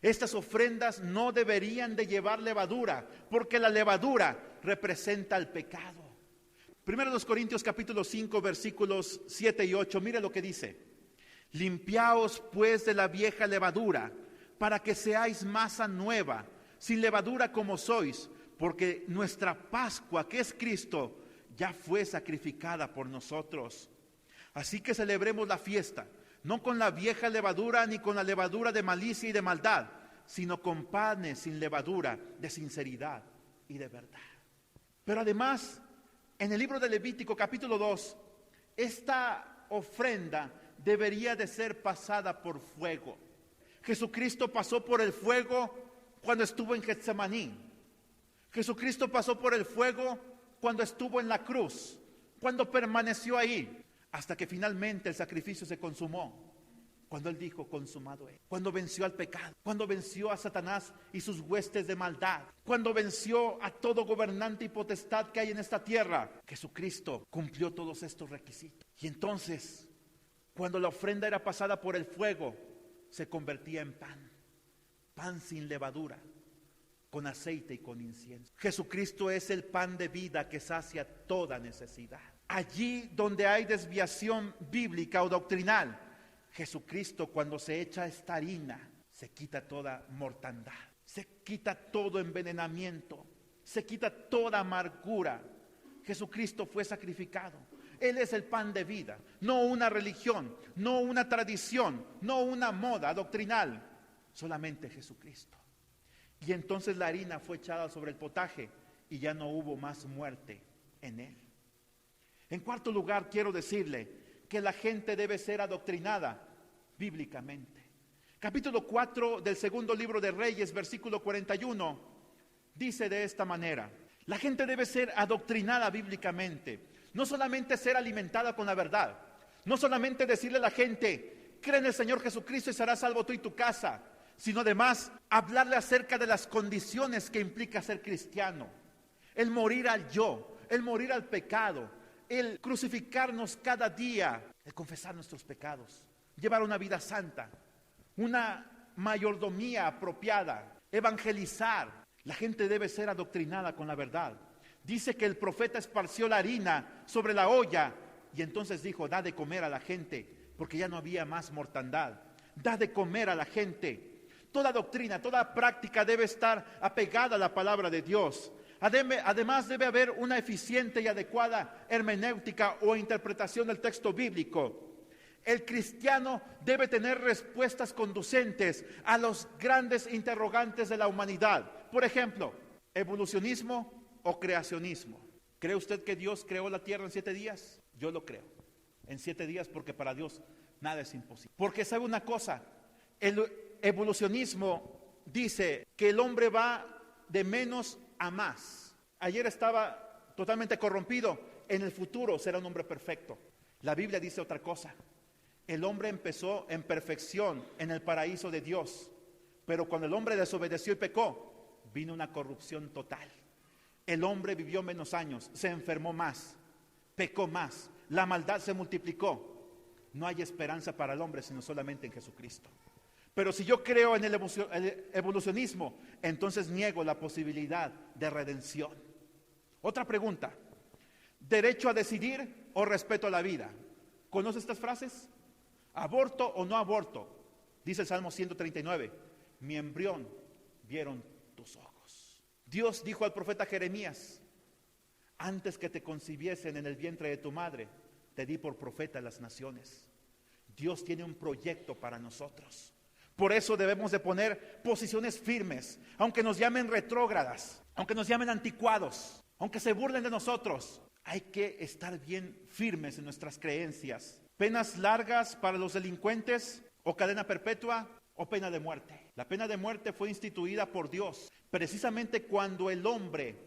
Estas ofrendas no deberían de llevar levadura, porque la levadura representa el pecado. Primero de los Corintios capítulo 5 versículos 7 y 8, mire lo que dice. Limpiaos pues de la vieja levadura, para que seáis masa nueva, sin levadura como sois, porque nuestra Pascua, que es Cristo, ya fue sacrificada por nosotros. Así que celebremos la fiesta, no con la vieja levadura ni con la levadura de malicia y de maldad, sino con panes sin levadura, de sinceridad y de verdad. Pero además, en el libro de Levítico capítulo 2, esta ofrenda debería de ser pasada por fuego. Jesucristo pasó por el fuego cuando estuvo en Getsemaní. Jesucristo pasó por el fuego cuando estuvo en la cruz, cuando permaneció ahí, hasta que finalmente el sacrificio se consumó. Cuando Él dijo, consumado es. Cuando venció al pecado, cuando venció a Satanás y sus huestes de maldad, cuando venció a todo gobernante y potestad que hay en esta tierra, Jesucristo cumplió todos estos requisitos. Y entonces, cuando la ofrenda era pasada por el fuego, se convertía en pan, pan sin levadura, con aceite y con incienso. Jesucristo es el pan de vida que sacia toda necesidad. Allí donde hay desviación bíblica o doctrinal, Jesucristo, cuando se echa esta harina, se quita toda mortandad, se quita todo envenenamiento, se quita toda amargura. Jesucristo fue sacrificado. Él es el pan de vida, no una religión, no una tradición, no una moda doctrinal, solamente Jesucristo. Y entonces la harina fue echada sobre el potaje y ya no hubo más muerte en él. En cuarto lugar, quiero decirle que la gente debe ser adoctrinada bíblicamente. Capítulo 4 del segundo libro de Reyes, versículo 41, dice de esta manera: la gente debe ser adoctrinada bíblicamente, no solamente ser alimentada con la verdad, no solamente decirle a la gente, cree en el Señor Jesucristo y serás salvo tú y tu casa, sino además hablarle acerca de las condiciones que implica ser cristiano, el morir al yo, el morir al pecado, el crucificarnos cada día, el confesar nuestros pecados, llevar una vida santa, una mayordomía apropiada, evangelizar. La gente debe ser adoctrinada con la verdad. Dice que el profeta esparció la harina sobre la olla y entonces dijo, da de comer a la gente porque ya no había más mortandad. Da de comer a la gente. Toda doctrina, toda práctica debe estar apegada a la palabra de Dios. Además debe haber una eficiente y adecuada hermenéutica o interpretación del texto bíblico. El cristiano debe tener respuestas conducentes a los grandes interrogantes de la humanidad. Por ejemplo, evolucionismo o creacionismo. ¿Cree usted que Dios creó la tierra en 7 días? Yo lo creo. En 7 días, porque para Dios nada es imposible. Porque sabe una cosa, el evolucionismo dice que el hombre va de menos a más. Ayer estaba totalmente corrompido, en el futuro será un hombre perfecto. La Biblia dice otra cosa. El hombre empezó en perfección en el paraíso de Dios, pero cuando el hombre desobedeció y pecó, vino una corrupción total. El hombre vivió menos años, se enfermó más, pecó más, la maldad se multiplicó. No hay esperanza para el hombre sino solamente en Jesucristo. Pero si yo creo en el evolucionismo, entonces niego la posibilidad de redención. Otra pregunta: ¿derecho a decidir o respeto a la vida? ¿Conoce estas frases? ¿Aborto o no aborto? Dice el Salmo 139, mi embrión vieron tus ojos. Dios dijo al profeta Jeremías, antes que te concibiesen en el vientre de tu madre, te di por profeta a las naciones. Dios tiene un proyecto para nosotros. Por eso debemos de poner posiciones firmes, aunque nos llamen retrógradas, aunque nos llamen anticuados, aunque se burlen de nosotros. Hay que estar bien firmes en nuestras creencias. Penas largas para los delincuentes, o cadena perpetua, o pena de muerte. La pena de muerte fue instituida por Dios precisamente cuando el hombre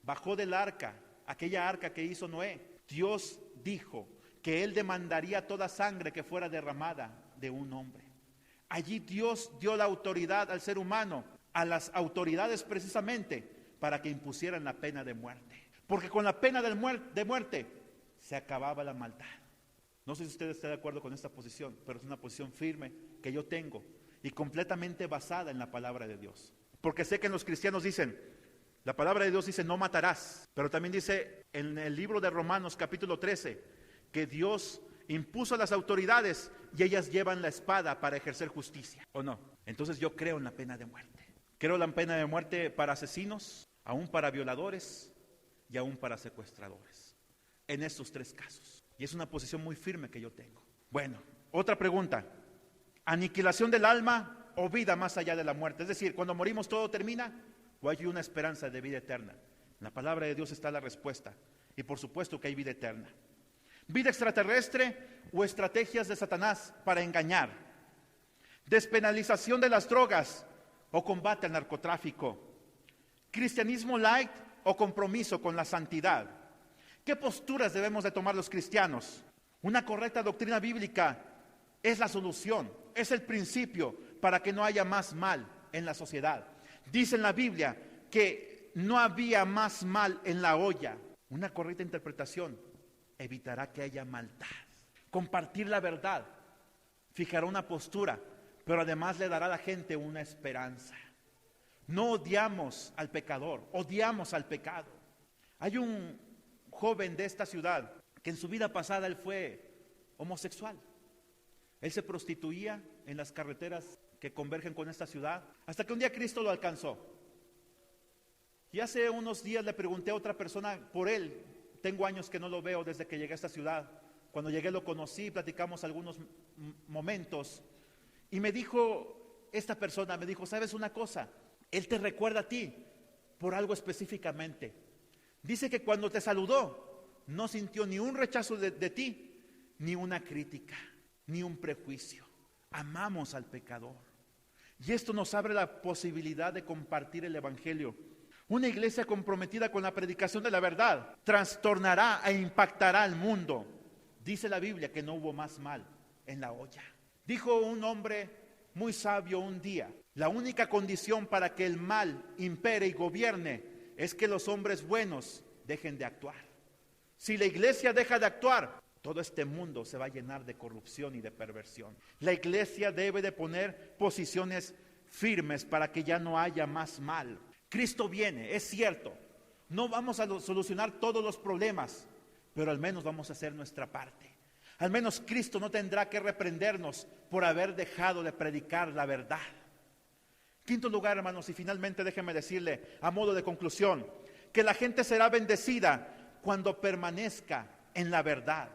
bajó del arca, aquella arca que hizo Noé. Dios dijo que él demandaría toda sangre que fuera derramada de un hombre. Allí Dios dio la autoridad al ser humano, a las autoridades precisamente, para que impusieran la pena de muerte. Porque con la pena de muerte se acababa la maldad. No sé si usted está de acuerdo con esta posición, pero es una posición firme que yo tengo y completamente basada en la palabra de Dios. Porque sé que los cristianos dicen, la palabra de Dios dice no matarás, pero también dice en el libro de Romanos capítulo 13 que Dios impuso a las autoridades y ellas llevan la espada para ejercer justicia, ¿o no? Entonces yo creo en la pena de muerte. Creo en la pena de muerte para asesinos, aún para violadores y aún para secuestradores. En estos 3 casos. Y es una posición muy firme que yo tengo. Bueno, otra pregunta. ¿Aniquilación del alma o vida más allá de la muerte? Es decir, cuando morimos todo termina o hay una esperanza de vida eterna. En la palabra de Dios está la respuesta. Y por supuesto que hay vida eterna. ¿Vida extraterrestre o estrategias de Satanás para engañar? ¿Despenalización de las drogas o combate al narcotráfico? ¿Cristianismo light o compromiso con la santidad? ¿Qué posturas debemos de tomar los cristianos? Una correcta doctrina bíblica es la solución, es el principio para que no haya más mal en la sociedad. Dice en la Biblia que no había más mal en la olla. Una correcta interpretación evitará que haya maldad. Compartir la verdad fijará una postura, pero además le dará a la gente una esperanza. No odiamos al pecador, odiamos al pecado. Hay un joven de esta ciudad que en su vida pasada él fue homosexual. Él se prostituía en las carreteras que convergen con esta ciudad, hasta que un día Cristo lo alcanzó. Y hace unos días le pregunté a otra persona por él. Tengo años que no lo veo desde que llegué a esta ciudad. Cuando llegué lo conocí, platicamos algunos momentos. Y me dijo, esta persona me dijo, ¿sabes una cosa? Él te recuerda a ti por algo específicamente. Dice que cuando te saludó, no sintió ni un rechazo de ti, ni una crítica, ni un prejuicio. Amamos al pecador. Y esto nos abre la posibilidad de compartir el evangelio. Una iglesia comprometida con la predicación de la verdad trastornará e impactará al mundo. Dice la Biblia que no hubo más mal en la olla. Dijo un hombre muy sabio un día, la única condición para que el mal impere y gobierne es que los hombres buenos dejen de actuar. Si la iglesia deja de actuar, todo este mundo se va a llenar de corrupción y de perversión. La iglesia debe de poner posiciones firmes para que ya no haya más mal. Cristo viene, es cierto. No vamos a solucionar todos los problemas, pero al menos vamos a hacer nuestra parte. Al menos Cristo no tendrá que reprendernos por haber dejado de predicar la verdad. Quinto lugar, hermanos, y finalmente déjenme decirle a modo de conclusión, que la gente será bendecida cuando permanezca en la verdad.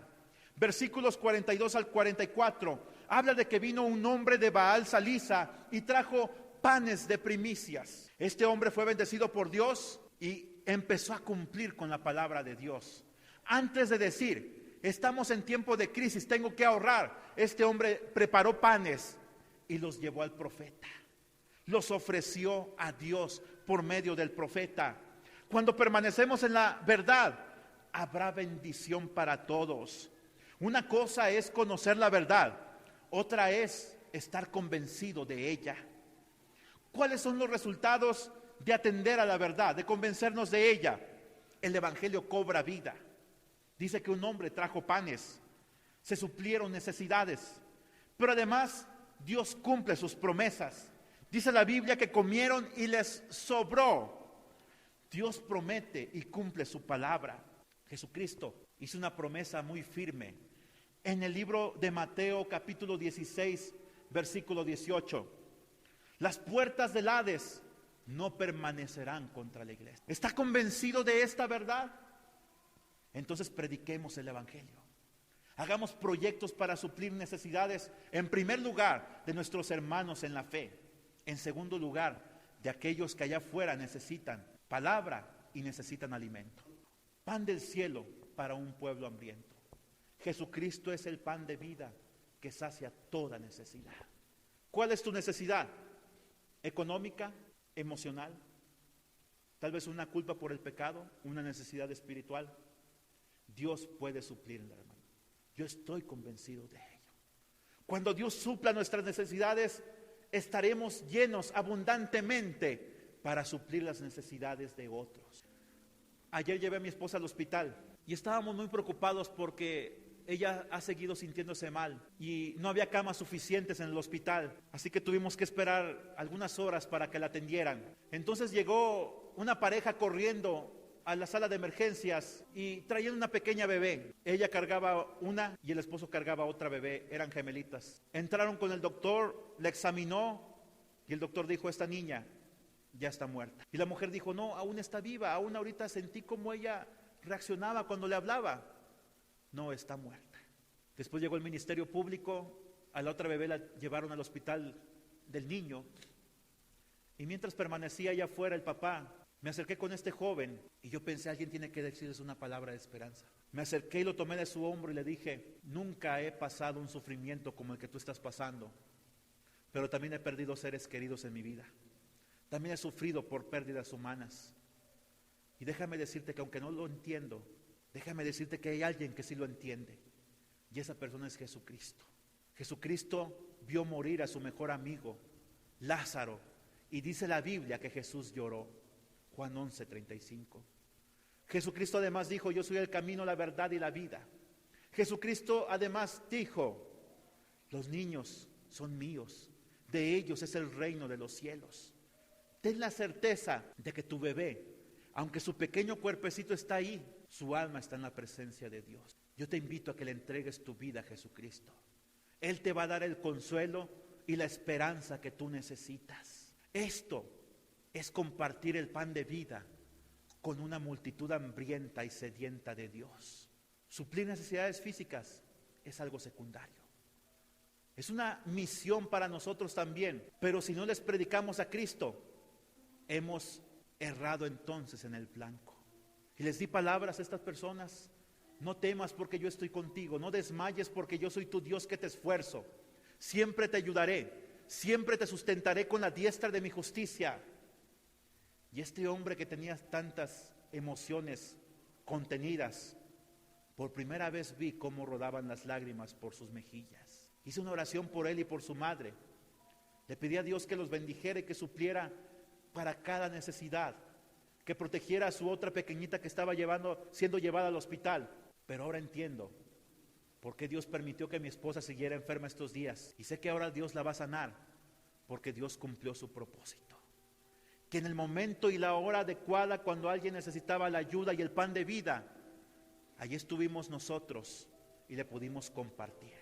Versículos 42 al 44 habla de que vino un hombre de Baal Salisa y trajo panes de primicias. Este hombre fue bendecido por Dios y empezó a cumplir con la palabra de Dios. Antes de decir, estamos en tiempo de crisis, tengo que ahorrar, este hombre preparó panes y los llevó al profeta. Los ofreció a Dios por medio del profeta. Cuando permanecemos en la verdad, habrá bendición para todos. Una cosa es conocer la verdad, otra es estar convencido de ella. ¿Cuáles son los resultados de atender a la verdad, de convencernos de ella? El evangelio cobra vida. Dice que un hombre trajo panes, se suplieron necesidades, pero además Dios cumple sus promesas. Dice la Biblia que comieron y les sobró. Dios promete y cumple su palabra. Jesucristo hizo una promesa muy firme en el libro de Mateo capítulo 16 versículo 18. Las puertas del Hades no permanecerán contra la iglesia. ¿Está convencido de esta verdad? Entonces prediquemos el evangelio. Hagamos proyectos para suplir necesidades, en primer lugar, de nuestros hermanos en la fe. En segundo lugar, de aquellos que allá afuera necesitan palabra y necesitan alimento. Pan del cielo para un pueblo hambriento. Jesucristo es el pan de vida que sacia toda necesidad. ¿Cuál es tu necesidad? ¿Económica? ¿Emocional? Tal vez una culpa por el pecado, una necesidad espiritual. Dios puede suplirla, hermano. Yo estoy convencido de ello. Cuando Dios supla nuestras necesidades, estaremos llenos abundantemente para suplir las necesidades de otros. Ayer llevé a mi esposa al hospital y estábamos muy preocupados porque ella ha seguido sintiéndose mal y no había camas suficientes en el hospital, así que tuvimos que esperar algunas horas para que la atendieran. Entonces llegó una pareja corriendo a la sala de emergencias y traían una pequeña bebé. Ella cargaba una y el esposo cargaba otra bebé, eran gemelitas. Entraron con el doctor, la examinó y el doctor dijo: esta niña ya está muerta. Y la mujer dijo: no, aún está viva, aún ahorita sentí cómo ella reaccionaba cuando le hablaba. No, está muerta. Después llegó el Ministerio Público, a la otra bebé la llevaron al hospital del niño y mientras permanecía allá afuera el papá, me acerqué con este joven y yo pensé: alguien tiene que decirles una palabra de esperanza. Me acerqué y lo tomé de su hombro y le dije: nunca he pasado un sufrimiento como el que tú estás pasando, pero también he perdido seres queridos en mi vida. También he sufrido por pérdidas humanas. Y déjame decirte que aunque no lo entiendo, déjame decirte que hay alguien que sí lo entiende. Y esa persona es Jesucristo. Jesucristo vio morir a su mejor amigo, Lázaro. Y dice la Biblia que Jesús lloró. Juan 11:35. Jesucristo además dijo: yo soy el camino, la verdad y la vida. Jesucristo además dijo: los niños son míos, de ellos es el reino de los cielos. Ten la certeza de que tu bebé, aunque su pequeño cuerpecito está ahí, su alma está en la presencia de Dios. Yo te invito a que le entregues tu vida a Jesucristo. Él te va a dar el consuelo y la esperanza que tú necesitas. Esto es compartir el pan de vida con una multitud hambrienta y sedienta de Dios. Suplir necesidades físicas es algo secundario. Es una misión para nosotros también, pero si no les predicamos a Cristo, hemos errado entonces en el blanco. Y les di palabras a estas personas: no temas porque yo estoy contigo, no desmayes porque yo soy tu Dios que te esfuerzo, siempre te ayudaré, siempre te sustentaré con la diestra de mi justicia. Y este hombre que tenía tantas emociones contenidas, por primera vez vi cómo rodaban las lágrimas por sus mejillas. Hice una oración por él y por su madre. Le pedí a Dios que los bendijera y que supliera para cada necesidad, que protegiera a su otra pequeñita que estaba siendo llevada al hospital. Pero ahora entiendo por qué Dios permitió que mi esposa siguiera enferma estos días. Y sé que ahora Dios la va a sanar, porque Dios cumplió su propósito. Que en el momento y la hora adecuada, cuando alguien necesitaba la ayuda y el pan de vida, allí estuvimos nosotros, y le pudimos compartir.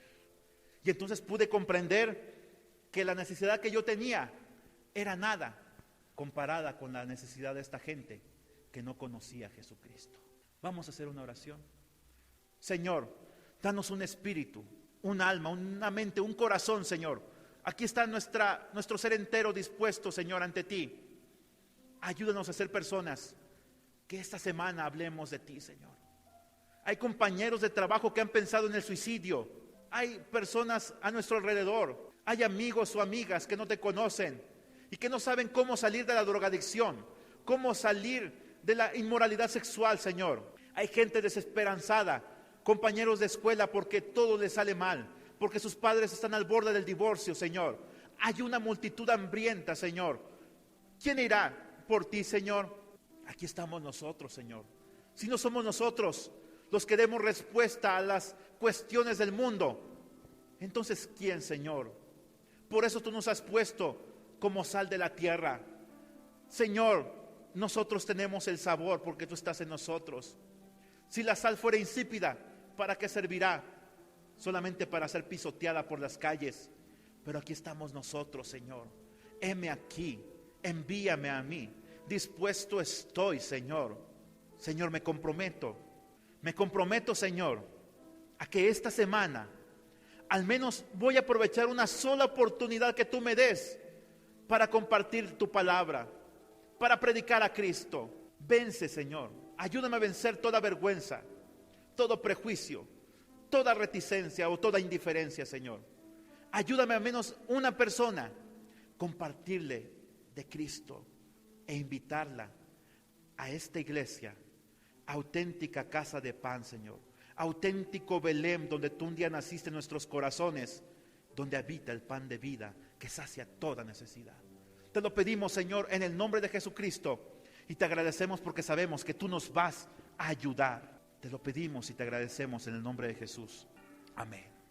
Y entonces pude comprender que la necesidad que yo tenía era nada comparada con la necesidad de esta gente que no conocía a Jesucristo. Vamos a hacer una oración. Señor, danos un espíritu, un alma, una mente, un corazón, Señor. Aquí está nuestro ser entero dispuesto, Señor, ante ti. Ayúdanos a ser personas que esta semana hablemos de ti, Señor. Hay compañeros de trabajo que han pensado en el suicidio. Hay personas a nuestro alrededor. Hay amigos o amigas que no te conocen y que no saben cómo salir de la drogadicción, cómo salir de la inmoralidad sexual, Señor. Hay gente desesperanzada, compañeros de escuela porque todo les sale mal, porque sus padres están al borde del divorcio, Señor. Hay una multitud hambrienta, Señor. ¿Quién irá por ti, Señor? Aquí estamos nosotros, Señor. Si no somos nosotros los que demos respuesta a las cuestiones del mundo, entonces ¿quién, Señor? Por eso tú nos has puesto como sal de la tierra. Señor, nosotros tenemos el sabor porque tú estás en nosotros. Si la sal fuera insípida, ¿para qué servirá? Solamente para ser pisoteada por las calles. Pero aquí estamos nosotros, Señor. Heme aquí, envíame a mí. Dispuesto estoy, Señor. Señor, me comprometo, Señor, a que esta semana al menos voy a aprovechar una sola oportunidad que tú me des para compartir tu palabra, para predicar a Cristo. Vence, Señor. Ayúdame a vencer toda vergüenza, todo prejuicio, toda reticencia o toda indiferencia, Señor. Ayúdame al menos una persona compartirle de Cristo e invitarla a esta iglesia, auténtica casa de pan, Señor. Auténtico Belén, donde tú un día naciste en nuestros corazones, donde habita el pan de vida que sacia toda necesidad. Te lo pedimos, Señor, en el nombre de Jesucristo, y te agradecemos porque sabemos que tú nos vas a ayudar. Te lo pedimos y te agradecemos en el nombre de Jesús. Amén.